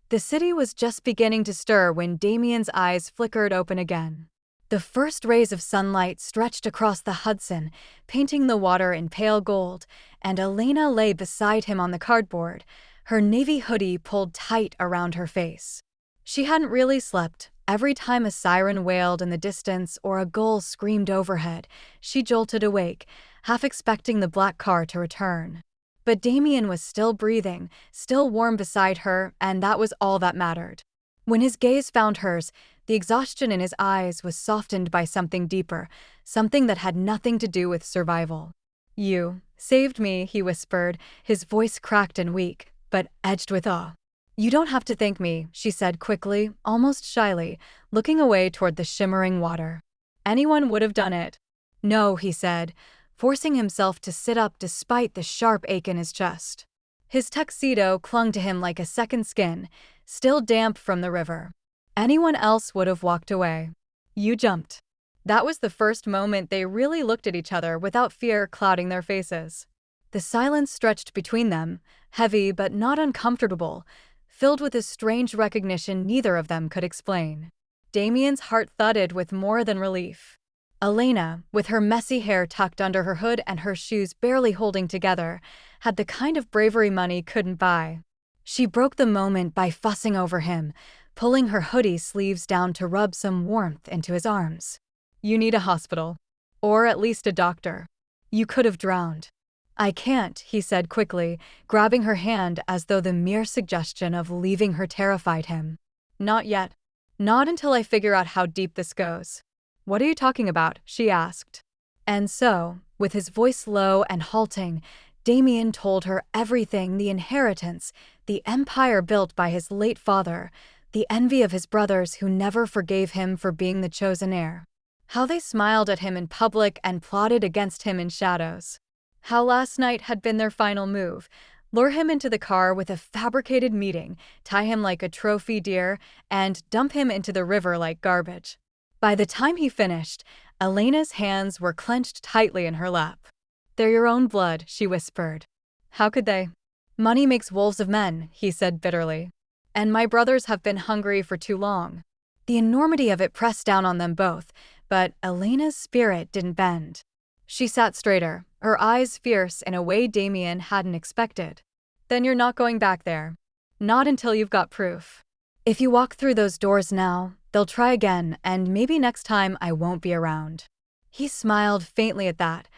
The city was just beginning to stir when Damien's eyes flickered open again. The first rays of sunlight stretched across the Hudson, painting the water in pale gold, and Elena lay beside him on the cardboard, her navy hoodie pulled tight around her face. She hadn't really slept. Every time a siren wailed in the distance or a gull screamed overhead, she jolted awake, half expecting the black car to return. But Damien was still breathing, still warm beside her, and that was all that mattered. When his gaze found hers, the exhaustion in his eyes was softened by something deeper, something that had nothing to do with survival. "You saved me," he whispered, his voice cracked and weak, but edged with awe. "You don't have to thank me," she said quickly, almost shyly, looking away toward the shimmering water. "Anyone would have done it." "No," he said, forcing himself to sit up despite the sharp ache in his chest. His tuxedo clung to him like a second skin, still damp from the river. "Anyone else would have walked away. You jumped." That was the first moment they really looked at each other without fear clouding their faces. The silence stretched between them, heavy but not uncomfortable, filled with a strange recognition neither of them could explain. Damien's heart thudded with more than relief. Elena, with her messy hair tucked under her hood and her shoes barely holding together, had the kind of bravery money couldn't buy. She broke the moment by fussing over him, pulling her hoodie sleeves down to rub some warmth into his arms. "You need a hospital. Or at least a doctor. You could have drowned." "I can't," he said quickly, grabbing her hand as though the mere suggestion of leaving her terrified him. "Not yet. Not until I figure out how deep this goes." "What are you talking about?" she asked. And so, with his voice low and halting, Damien told her everything: the inheritance, the empire built by his late father, the envy of his brothers who never forgave him for being the chosen heir. How they smiled at him in public and plotted against him in shadows. How last night had been their final move: lure him into the car with a fabricated meeting, tie him like a trophy deer, and dump him into the river like garbage. By the time he finished, Elena's hands were clenched tightly in her lap. "They're your own blood," she whispered. "How could they?" "Money makes wolves of men," he said bitterly. "And my brothers have been hungry for too long." The enormity of it pressed down on them both, but Elena's spirit didn't bend. She sat straighter, her eyes fierce in a way Damien hadn't expected. "Then you're not going back there. Not until you've got proof. If you walk through those doors now, they'll try again, and maybe next time I won't be around." He smiled faintly at that,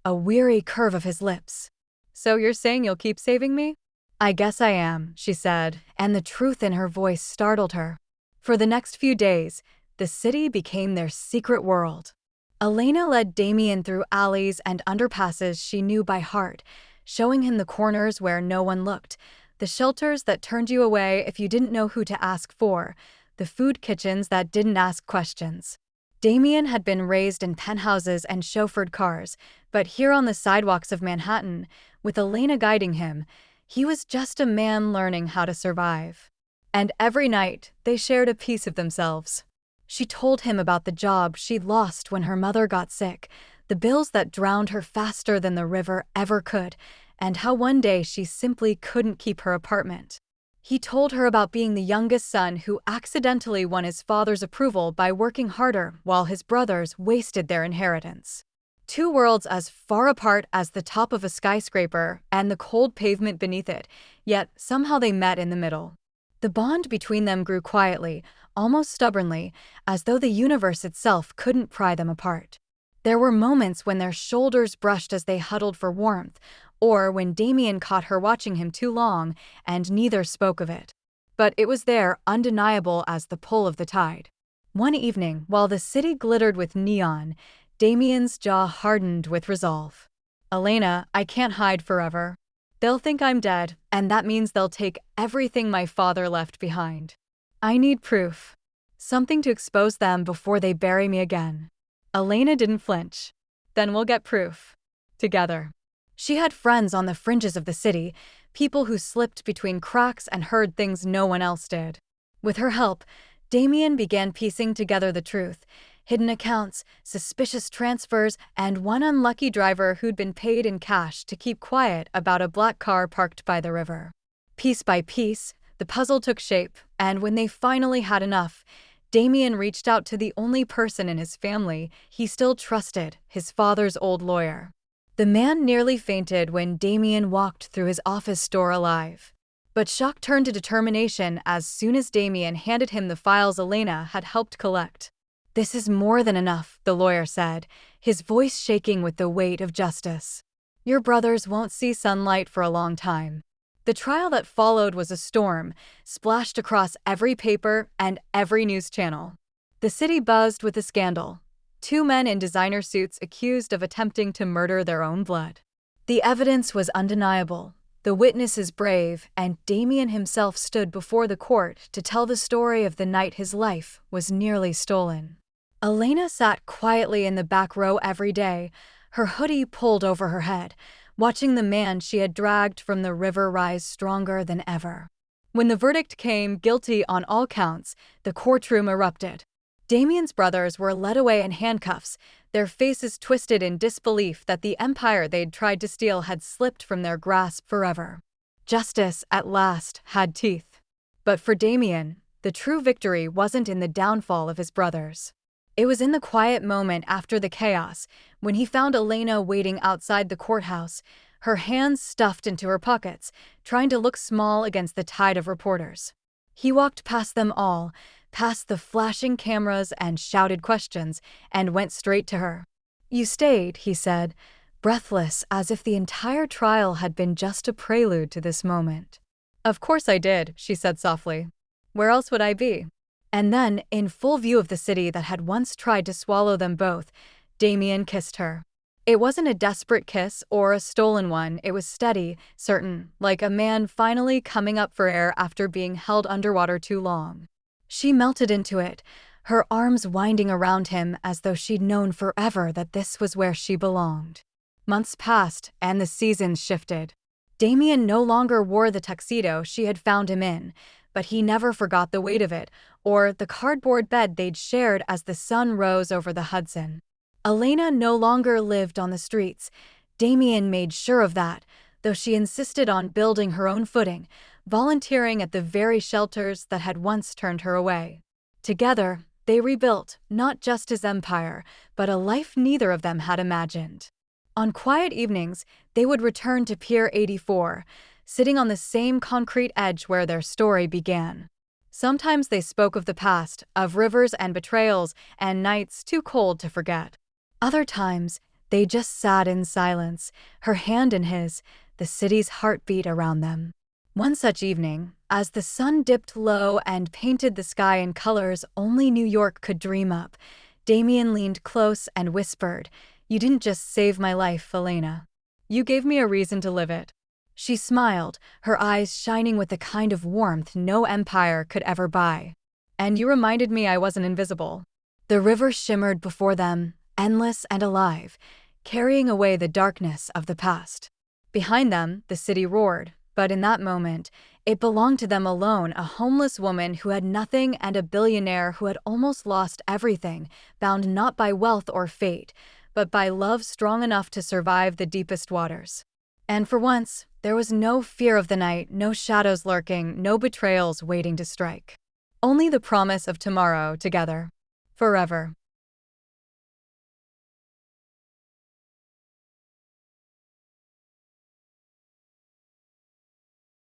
a weary curve of his lips. "So you're saying you'll keep saving me?" "I guess I am," she said, and the truth in her voice startled her. For the next few days, the city became their secret world. Elena led Damien through alleys and underpasses she knew by heart, showing him the corners where no one looked, the shelters that turned you away if you didn't know who to ask for, the food kitchens that didn't ask questions. Damien had been raised in penthouses and chauffeured cars, but here on the sidewalks of Manhattan, with Elena guiding him, he was just a man learning how to survive. And every night, they shared a piece of themselves. She told him about the job she'd lost when her mother got sick, the bills that drowned her faster than the river ever could, and how one day she simply couldn't keep her apartment. He told her about being the youngest son who accidentally won his father's approval by working harder while his brothers wasted their inheritance. Two worlds as far apart as the top of a skyscraper and the cold pavement beneath it, yet somehow they met in the middle. The bond between them grew quietly, almost stubbornly, as though the universe itself couldn't pry them apart. There were moments when their shoulders brushed as they huddled for warmth, or when Damien caught her watching him too long, and neither spoke of it. But it was there, undeniable as the pull of the tide. One evening, while the city glittered with neon, Damien's jaw hardened with resolve. "Elena, I can't hide forever. They'll think I'm dead, and that means they'll take everything my father left behind. I need proof. Something to expose them before they bury me again." Elena didn't flinch. "Then we'll get proof. Together." She had friends on the fringes of the city, people who slipped between cracks and heard things no one else did. With her help, Damien began piecing together the truth: hidden accounts, suspicious transfers, and one unlucky driver who'd been paid in cash to keep quiet about a black car parked by the river. Piece by piece, The puzzle took shape, and when they finally had enough, Damien reached out to the only person in his family he still trusted, his father's old lawyer. The man nearly fainted when Damien walked through his office door alive. But shock turned to determination as soon as Damien handed him the files Elena had helped collect. "This is more than enough," the lawyer said, his voice shaking with the weight of justice. "Your brothers won't see sunlight for a long time." The trial that followed was a storm, splashed across every paper and every news channel. The city buzzed with the scandal. 2 men in designer suits accused of attempting to murder their own blood. The evidence was undeniable. The witnesses brave, and Damien himself stood before the court to tell the story of the night his life was nearly stolen. Elena sat quietly in the back row every day, her hoodie pulled over her head, watching the man she had dragged from the river rise stronger than ever. When the verdict came guilty on all counts, the courtroom erupted. Damien's brothers were led away in handcuffs, their faces twisted in disbelief that the empire they'd tried to steal had slipped from their grasp forever. Justice, at last, had teeth. But for Damien, the true victory wasn't in the downfall of his brothers. It was in the quiet moment after the chaos, when he found Elena waiting outside the courthouse, her hands stuffed into her pockets, trying to look small against the tide of reporters. He walked past them all, past the flashing cameras and shouted questions, and went straight to her. "You stayed," he said, breathless as if the entire trial had been just a prelude to this moment. "Of course I did," she said softly. "Where else would I be?" And then, in full view of the city that had once tried to swallow them both, Damien kissed her. It wasn't a desperate kiss or a stolen one, it was steady, certain, like a man finally coming up for air after being held underwater too long. She melted into it, her arms winding around him as though she'd known forever that this was where she belonged. Months passed, and the seasons shifted. Damien no longer wore the tuxedo she had found him in, but he never forgot the weight of it, or the cardboard bed they'd shared as the sun rose over the Hudson. Elena no longer lived on the streets. Damien made sure of that, though she insisted on building her own footing, volunteering at the very shelters that had once turned her away. Together, they rebuilt not just his empire, but a life neither of them had imagined. On quiet evenings, they would return to Pier 84, sitting on the same concrete edge where their story began. Sometimes they spoke of the past, of rivers and betrayals, and nights too cold to forget. Other times, they just sat in silence, her hand in his, the city's heartbeat around them. One such evening, as the sun dipped low and painted the sky in colors only New York could dream up, Damien leaned close and whispered, "You didn't just save my life, Elena. You gave me a reason to live it." She smiled, her eyes shining with the kind of warmth no empire could ever buy. "And you reminded me I wasn't invisible." The river shimmered before them, endless and alive, carrying away the darkness of the past. Behind them, the city roared, but in that moment, it belonged to them alone, a homeless woman who had nothing and a billionaire who had almost lost everything, bound not by wealth or fate, but by love strong enough to survive the deepest waters. And for once, there was no fear of the night, no shadows lurking, no betrayals waiting to strike. Only the promise of tomorrow together. Forever.